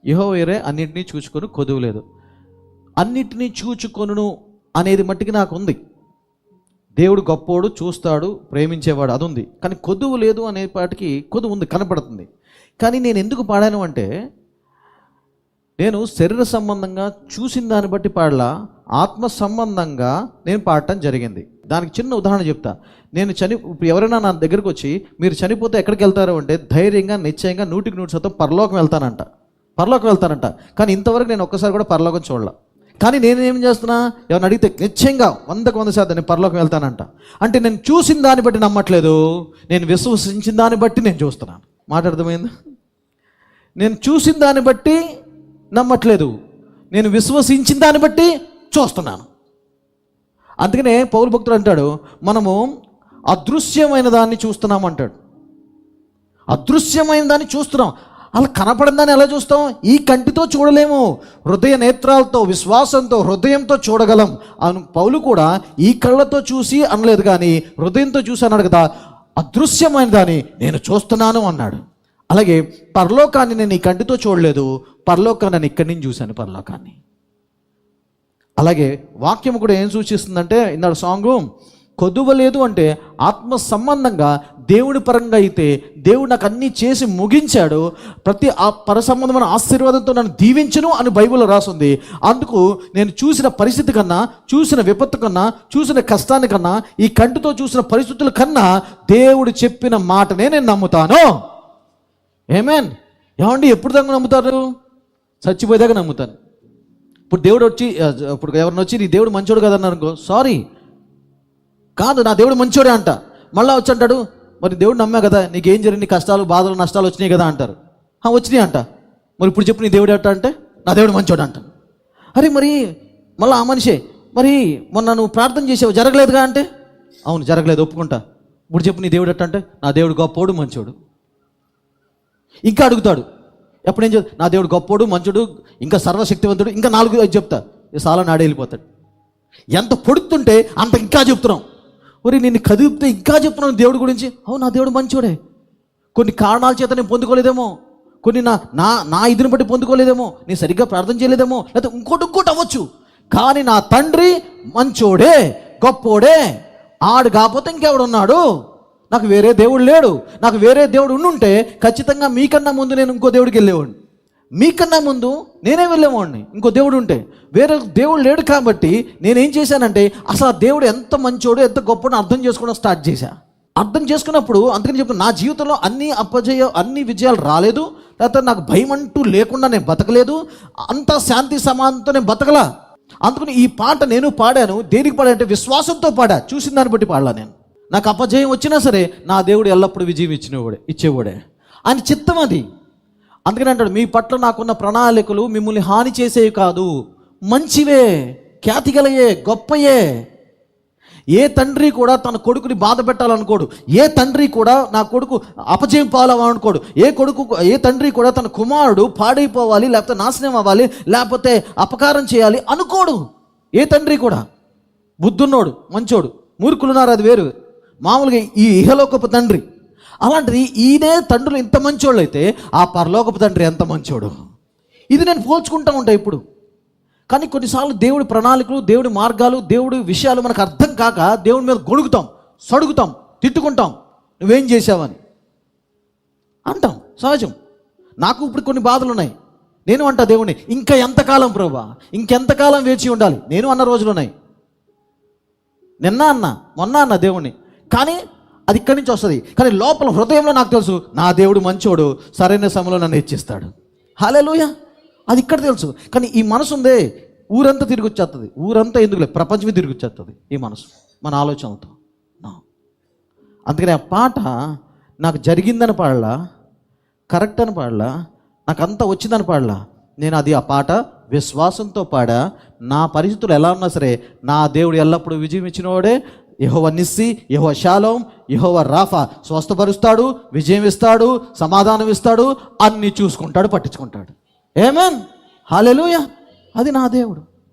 యెహోవా ఇరే అన్నిటినీ చూచుకొని కొదువు లేదు. అన్నిటినీ చూచుకొనును అనేది మట్టికి నాకు ఉంది. దేవుడు గొప్పోడు, చూస్తాడు, ప్రేమించేవాడు, అది ఉంది. కానీ కొదువు లేదు అనే పాటికి కొదువు ఉంది, కనపడుతుంది. కానీ నేను ఎందుకు పాడాను అంటే, నేను శరీర సంబంధంగా చూసిన దాన్ని బట్టి పాడలా, ఆత్మ సంబంధంగా నేను పాడటం జరిగింది. దానికి చిన్న ఉదాహరణ చెప్తా. నేను ఇప్పుడు ఎవరైనా నా దగ్గరకు వచ్చి మీరు చనిపోతే ఎక్కడికి వెళ్తారు అంటే, ధైర్యంగా నిశ్చయంగా 100% పరలోకం వెళ్తానంట. కానీ ఇంతవరకు నేను ఒక్కసారి కూడా పరలోకం చూడలా. కానీ నేనేం చేస్తున్నా, ఎవరిని అడిగితే నిశ్చయంగా 100% నేను పరలోకం వెళ్తానంట. అంటే నేను చూసిన దాన్ని బట్టి నమ్మట్లేదు, నేను విశ్వసించిన దాన్ని బట్టి నేను చూస్తున్నాను. మాట అర్థమైందా? నేను చూసిన దాన్ని బట్టి నమ్మట్లేదు, నేను విశ్వసించిన దాన్ని బట్టి చూస్తున్నాను. అందుకనే పౌలు భక్తుడు అంటాడు, మనము అదృశ్యమైన దాన్ని చూస్తున్నాం అంటాడు. అదృశ్యమైన దాన్ని చూస్తున్నాం. అలా కనపడిన దాన్ని ఎలా చూస్తాం? ఈ కంటితో చూడలేము, హృదయ నేత్రాలతో, విశ్వాసంతో, హృదయంతో చూడగలం అని పౌలు కూడా ఈ కళ్ళతో చూసి అనలేదు, కానీ హృదయంతో చూసి అన్నాడు కదా. అదృశ్యమైన దాన్ని నేను చూస్తున్నాను అన్నాడు. అలాగే పరలోకాన్ని నేను ఈ కంటితో చూడలేదు, పరలోకాన్ని నేను ఇక్కడి నుంచి చూశాను, పరలోకాన్ని. అలాగే వాక్యం కూడా ఏం సూచిస్తుందంటే, ఇందాక సాంగు కొదువలేదు అంటే ఆత్మ సంబంధంగా దేవుడి పరంగా అయితే దేవుడు నాకు అన్నీ చేసి ముగించాడు, ప్రతి పర సంబంధమైన ఆశీర్వాదంతో నన్ను దీవించను అని బైబిల్లో రాసింది. అందుకు నేను చూసిన పరిస్థితి కన్నా, చూసిన విపత్తు కన్నా, చూసిన కష్టాన్ని కన్నా, ఈ కంటితో చూసిన పరిస్థితుల కన్నా దేవుడు చెప్పిన మాటనే నేను నమ్ముతాను. ఆమేన్. ఏమండి, ఎప్పుడు దాకా నమ్ముతారు? చచ్చిపోయేదాకా నమ్ముతాను. ఇప్పుడు దేవుడు వచ్చి, ఇప్పుడు ఎవరిని వచ్చి నీ దేవుడు మంచోడు కదన్నారు అనుకో, సారీ కాదు, నా దేవుడు మంచోడే అంట. మళ్ళీ వచ్చి అంటాడు, మరి దేవుడు నమ్మా కదా, నీకేం జరిగింది, కష్టాలు బాధలు నష్టాలు వచ్చినాయి కదా అంటారు. వచ్చినాయి అంట. మరి ఇప్పుడు చెప్పు నీ దేవుడు ఎట్ట అంటే, నా దేవుడు మంచోడు అంట. అరే మరి మళ్ళీ ఆ మనిషే, మరి మొన్న నువ్వు ప్రార్థన చేసావు జరగలేదుగా అంటే, అవును జరగలేదు, ఒప్పుకుంటా. ఇప్పుడు చెప్పు నీ దేవుడు ఎట్ట అంటే, నా దేవుడు గొప్పోడు మంచోడు. ఇంకా అడుగుతాడు, ఎప్పుడేం చెప్తా, నా దేవుడు గొప్పోడు మంచోడు, ఇంకా సర్వశక్తివంతుడు, ఇంకా 4 చెప్తా, చాలా నాడే వెళ్ళిపోతాడు. ఎంత పొడుతుంటే అంత ఇంకా చెప్తున్నాం. ఒరి నిన్ను కదిపితే ఇంకా చెప్తున్నాను దేవుడి గురించి. అవును, నా దేవుడు మంచోడే. కొన్ని కారణాల చేత నేను పొందుకోలేదేమో, కొన్ని నా ఇదిని బట్టి పొందుకోలేదేమో, నేను సరిగ్గా ప్రార్థన చేయలేదేమో, లేకపోతే ఇంకోటి అవ్వచ్చు. కానీ నా తండ్రి మంచోడే, గొప్పోడే. ఆడు కాకపోతే ఇంకెవడున్నాడు? నాకు వేరే దేవుడు లేడు. నాకు వేరే దేవుడు ఉండుంటే ఖచ్చితంగా మీకన్నా ముందు నేను ఇంకో దేవుడికి వెళ్ళేవాడిని, మీకన్నా ముందు నేనే వెళ్ళేవాడిని ఇంకో దేవుడు ఉంటే. వేరే దేవుడు లేడు కాబట్టి నేనేం చేశానంటే, అసలు ఆ దేవుడు ఎంత మంచోడు, ఎంత గొప్పడో అర్థం చేసుకోవడం స్టార్ట్ చేశా. అర్థం చేసుకున్నప్పుడు అందుకని చెప్తాను, నా జీవితంలో అన్ని విజయాలు రాలేదు, లేకపోతే నాకు భయం అంటూ లేకుండా నేను బతకలేదు, అంత శాంతి సమానంతో నేను బతకలా. అందుకని ఈ పాట నేను పాడాను. దేనికి పాడానంటే విశ్వాసంతో పాడా, చూసిన దాన్ని బట్టి పాడలా. నేను నాకు అపజయం వచ్చినా సరే నా దేవుడు ఎల్లప్పుడూ విజయం ఇచ్చేవాడే. ఆయన చిత్తం అది. అందుకని అంటాడు, మీ పట్ల నాకున్న ప్రణాళికలు మిమ్మల్ని హాని చేసేవి కాదు, మంచివే, ఖ్యాతిగలయే, గొప్పయే. ఏ తండ్రి కూడా తన కొడుకుని బాధ పెట్టాలనుకోడు. ఏ తండ్రి కూడా నా కొడుకు అపజయం పాలనుకోడు. ఏ తండ్రి కూడా తన కుమారుడు పాడైపోవాలి, లేకపోతే నాశనం అవ్వాలి, లేకపోతే అపకారం చేయాలి అనుకోడు. ఏ తండ్రి కూడా. బుద్ధున్నోడు మంచోడు, మూర్ఖులున్నారు అది వేరు. మామూలుగా ఈ ఇహలోకపు తండ్రి. అలాంటిది ఈయనే తండ్రులు ఇంత మంచోళ్ళు అయితే ఆ పరలోకపు తండ్రి ఎంత మంచోడు. ఇది నేను పోల్చుకుంటూ ఉంటా ఇప్పుడు. కానీ కొన్నిసార్లు దేవుడి ప్రణాళికలు, దేవుడి మార్గాలు, దేవుడి విషయాలు మనకు అర్థం కాక దేవుడి మీద గొడుగుతాం, సడుగుతాం, తిట్టుకుంటాం, నువ్వేం చేసావని అంటాం. సహజం. నాకు ఇప్పుడు కొన్ని బాధలు ఉన్నాయి. నేను అంటా దేవుడిని, ఇంకా ఎంతకాలం ప్రభా, ఇంకెంతకాలం వేచి ఉండాలి. నేను అన్న రోజులు ఉన్నాయి. నిన్న అన్న, మొన్న అన్న దేవుణ్ణి. కానీ అది ఇక్కడి నుంచి వస్తుంది. కానీ లోపల హృదయంలో నాకు తెలుసు, నా దేవుడు మంచోడు, సరైన సమయంలో నన్ను హెచ్చిస్తాడు. హల్లెలూయా. అది ఇక్కడ తెలుసు. కానీ ఈ మనసు ఉందే, ఊరంతా తిరిగి వచ్చేస్తుంది. ఊరంతా ఎందుకులే, ప్రపంచమే తిరిగి వచ్చేస్తుంది ఈ మనసు, మన ఆలోచనలతో. అందుకని ఆ పాట నాకు జరిగిందని పాడలా, కరెక్ట్ అని పాడలా, నాకు అంతా వచ్చిందని పాడలా. నేను ఆ పాట విశ్వాసంతో పాడా. నా పరిస్థితులు ఎలా ఉన్నా సరే నా దేవుడు ఎల్లప్పుడూ విజయం ఇచ్చినవాడే. యెహోవా నిస్సి, యెహోవా షాలోం, యెహోవా రాఫా. స్వస్థపరుస్తాడు, విజయం ఇస్తాడు, సమాధానం ఇస్తాడు, అన్నీ చూసుకుంటాడు, పట్టించుకుంటాడు. ఆమేన్. హల్లెలూయా. అది నా దేవుడు.